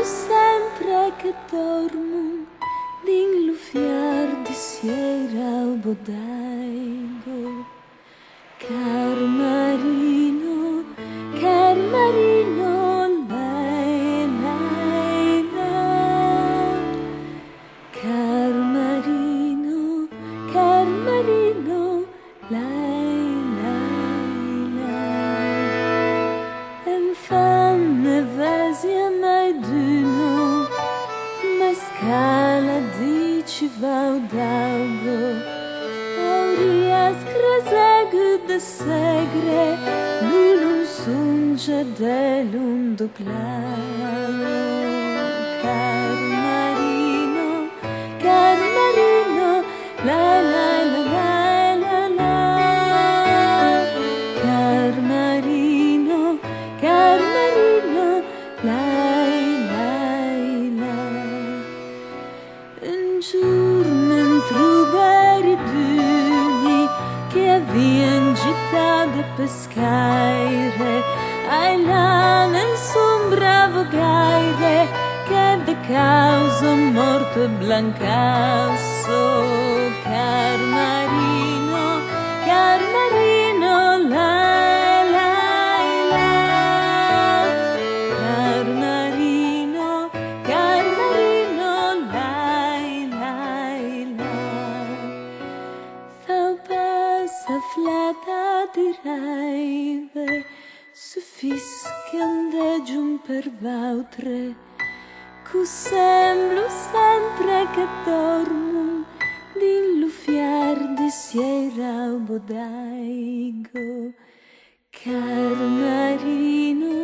sempre che dormo, din lufiar di sera o bodaigo. Car marino, lei, lei, lei. Car marino, lei, lei, lei. En femme vasia mai d'uno, ma scala dici vaudaugo. Aurias crezegu de segre, lulun sunge dell'undo claro. Car marino, la la la la la la. Car marino, lai, lai, lai. Un giorno intruberi duni che avvian gittà de pescaire, ai là nel sombra vogaire, che de causa morto e blancasso. Car marino, lai, lai, lai. Car marino, lai, lai, lai. Thou passa flata di raive, suffiscande giun per vautre, cu semblo sempre che dormo, din lufiar di sera o bodaigo. Car marino,